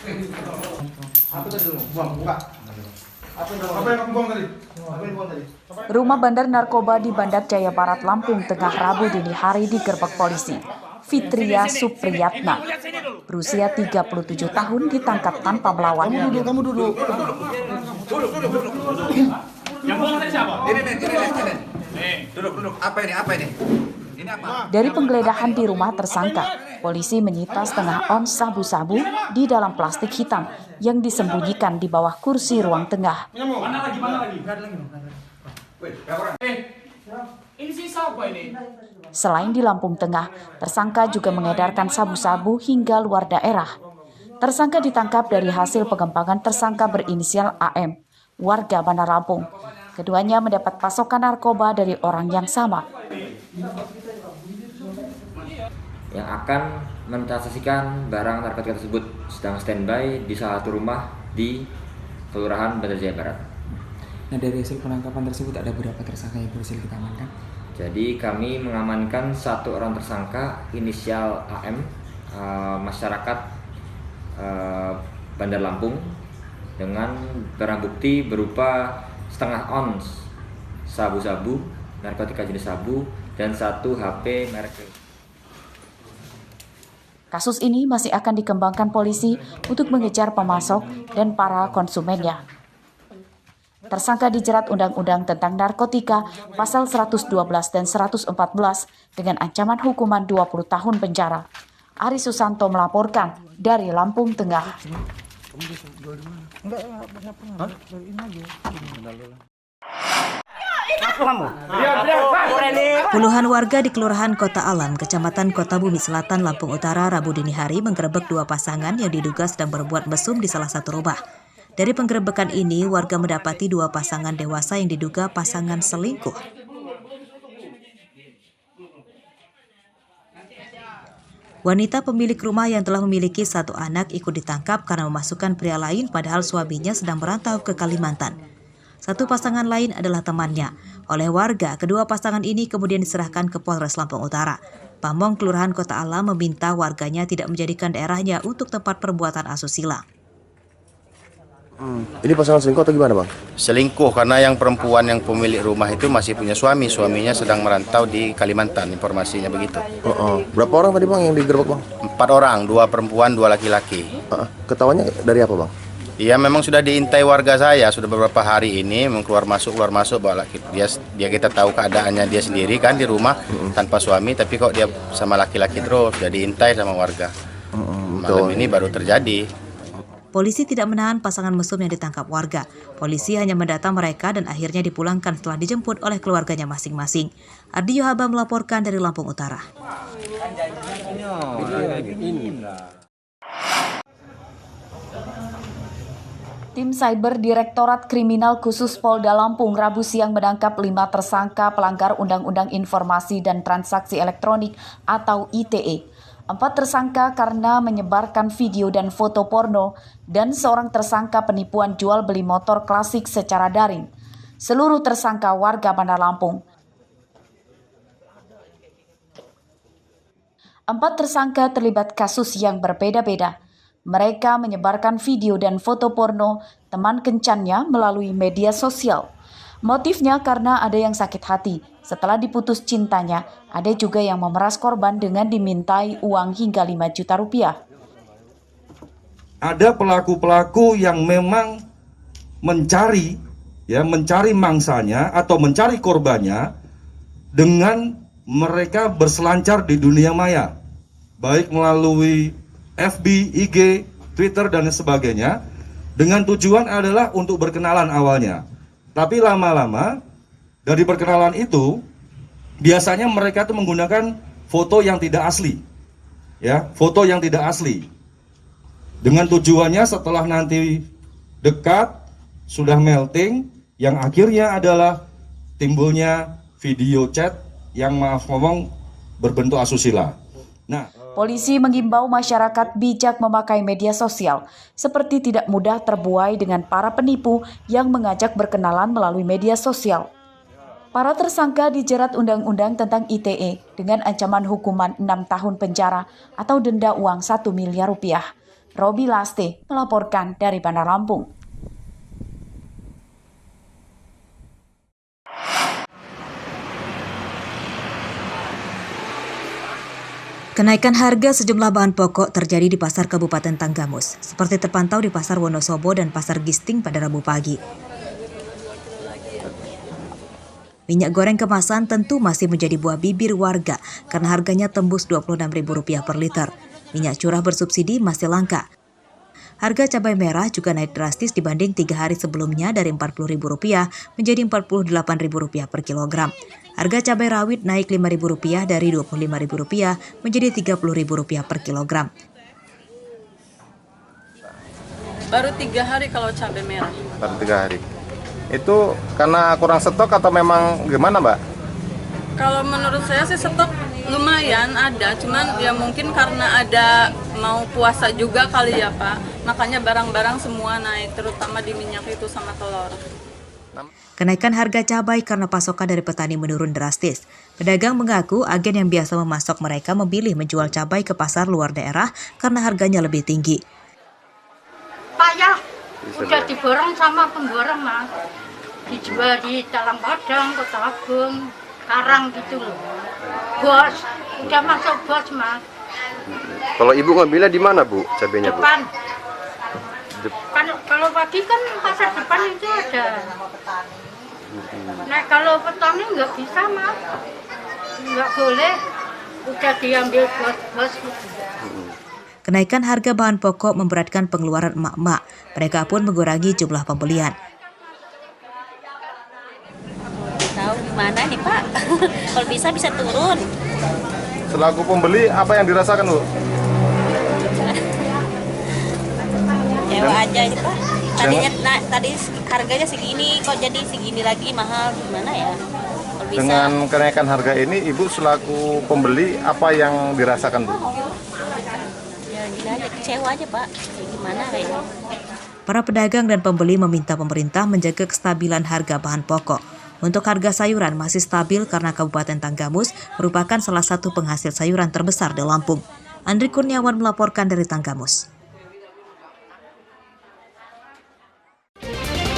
Apa tadi lu? Buka. Apa yang kamu buang tadi? Rumah bandar narkoba di Bandar Jaya Barat, Lampung Tengah, Rabu dini hari digerebek polisi. Fitria Supriyatna, berusia 37 tahun, ditangkap tanpa melawan. Kamu duduk. Yang buang tadi siapa? Ini. Duduk. Apa ini? Ini apa? Dari penggeledahan di rumah tersangka, polisi menyita setengah ons sabu-sabu di dalam plastik hitam yang disembunyikan di bawah kursi ruang tengah. Mana lagi? Ini sisa apa ini? Selain di Lampung Tengah, tersangka juga mengedarkan sabu-sabu hingga luar daerah. Tersangka ditangkap dari hasil pengembangan tersangka berinisial AM, warga Bandar Lampung. Keduanya mendapat pasokan narkoba dari orang yang sama. Yang akan mentransaksikan barang narkotika tersebut sedang standby di salah satu rumah di Kelurahan Bandar Jaya Barat. Nah, dari hasil penangkapan tersebut ada berapa tersangka yang berhasil kita amankan? Jadi kami mengamankan satu orang tersangka inisial AM, masyarakat Bandar Lampung, dengan barang bukti berupa setengah ons sabu-sabu, narkotika jenis sabu, dan 1 HP merek. Kasus ini masih akan dikembangkan polisi untuk mengejar pemasok dan para konsumennya. Tersangka dijerat Undang-Undang tentang Narkotika pasal 112 dan 114 dengan ancaman hukuman 20 tahun penjara. Ari Susanto melaporkan dari Lampung Tengah. Puluhan warga di Kelurahan Kota Alam, Kecamatan Kota Bumi Selatan, Lampung Utara, Rabu dini hari menggerebek 2 pasangan yang diduga sedang berbuat mesum di salah satu rumah. Dari penggerebekan ini, warga mendapati 2 pasangan dewasa yang diduga pasangan selingkuh. Wanita pemilik rumah yang telah memiliki 1 anak ikut ditangkap karena memasukkan pria lain padahal suaminya sedang merantau ke Kalimantan. 1 pasangan lain adalah temannya. Oleh warga, kedua pasangan ini kemudian diserahkan ke Polres Lampung Utara. Pamong Kelurahan Kota Alam meminta warganya tidak menjadikan daerahnya untuk tempat perbuatan asusila. Ini pasangan selingkuh atau gimana, Bang? Selingkuh karena yang perempuan yang pemilik rumah itu masih punya suami. Suaminya sedang merantau di Kalimantan, informasinya begitu. Berapa orang tadi, Bang, yang digerebek, Bang? 4 orang, 2 perempuan, 2 laki-laki. Ketahuannya dari apa, Bang? Iya, memang sudah diintai warga saya sudah beberapa hari ini, keluar masuk bawa laki. Dia kita tahu keadaannya dia sendiri kan di rumah tanpa suami, tapi kok dia sama laki-laki terus, jadi diintai sama warga. Malam ini baru terjadi. Polisi tidak menahan pasangan mesum yang ditangkap warga. Polisi hanya mendata mereka dan akhirnya dipulangkan setelah dijemput oleh keluarganya masing-masing. Ardi Yohaba melaporkan dari Lampung Utara. Tim Cyber Direktorat Kriminal Khusus Polda Lampung Rabu siang menangkap 5 tersangka pelanggar Undang-Undang Informasi dan Transaksi Elektronik atau ITE. 4 tersangka karena menyebarkan video dan foto porno dan seorang tersangka penipuan jual beli motor klasik secara daring. Seluruh tersangka warga Bandar Lampung. 4 tersangka terlibat kasus yang berbeda-beda. Mereka menyebarkan video dan foto porno teman kencannya melalui media sosial. Motifnya karena ada yang sakit hati. Setelah diputus cintanya, ada juga yang memeras korban dengan dimintai uang hingga 5 juta rupiah. Ada pelaku-pelaku yang memang mencari mangsanya atau mencari korbannya dengan mereka berselancar di dunia maya, baik melalui FB, IG, Twitter, dan sebagainya, dengan tujuan adalah untuk berkenalan awalnya. Tapi lama-lama dari perkenalan itu biasanya mereka itu menggunakan foto yang tidak asli, foto yang tidak asli. Dengan tujuannya setelah nanti dekat sudah melting, yang akhirnya adalah timbulnya video chat yang maaf ngomong berbentuk asusila. Nah, polisi mengimbau masyarakat bijak memakai media sosial, seperti tidak mudah terbuai dengan para penipu yang mengajak berkenalan melalui media sosial. Para tersangka dijerat Undang-Undang tentang ITE dengan ancaman hukuman 6 tahun penjara atau denda uang 1 miliar rupiah. Robi Laste melaporkan dari Bandar Lampung. Kenaikan harga sejumlah bahan pokok terjadi di Pasar Kabupaten Tanggamus, seperti terpantau di Pasar Wonosobo dan Pasar Gisting pada Rabu pagi. Minyak goreng kemasan tentu masih menjadi buah bibir warga karena harganya tembus Rp26.000 per liter. Minyak curah bersubsidi masih langka. Harga cabai merah juga naik drastis dibanding 3 hari sebelumnya dari Rp40.000 menjadi Rp48.000 per kilogram. Harga cabai rawit naik Rp5.000 dari Rp25.000 menjadi Rp30.000 per kilogram. Baru 3 hari kalau cabai merah. Baru 3 hari. Itu karena kurang stok atau memang gimana, Mbak? Kalau menurut saya sih stok lumayan ada, cuman ya mungkin karena ada mau puasa juga kali ya Pak. Makanya barang-barang semua naik, terutama di minyak itu sama telur. Kenaikan harga cabai karena pasokan dari petani menurun drastis. Pedagang mengaku agen yang biasa memasok mereka memilih menjual cabai ke pasar luar daerah karena harganya lebih tinggi. Payah, udah diborong sama pemborong Mas. Dijual di Talang Padang, Kota Agung, Karang gitu loh. Bos, udah masuk bos Mas. Kalau Ibu ngambilnya di mana, Bu, cabainya, Bu? Depan. Kalau pagi kan pasar depan itu ada. Nah kalau petani nggak bisa Mas, nggak boleh, udah diambil bos-bos gitu. Kenaikan harga bahan pokok memberatkan pengeluaran emak-emak. Mereka pun mengurangi jumlah pembelian. Tahu gimana nih Pak? Kalau bisa turun. Selaku pembeli, apa yang dirasakan, Bu? Kecewa aja ini Pak. Tadi harganya segini, kok jadi segini lagi mahal, gimana ya? Kalau bisa. Dengan kenaikan harga ini, Ibu selaku pembeli, apa yang dirasakan, Bu? Ya gini aja, kecewa aja Pak. Gimana kayaknya? Para pedagang dan pembeli meminta pemerintah menjaga kestabilan harga bahan pokok. Untuk harga sayuran masih stabil karena Kabupaten Tanggamus merupakan salah satu penghasil sayuran terbesar di Lampung. Andri Kurniawan melaporkan dari Tanggamus.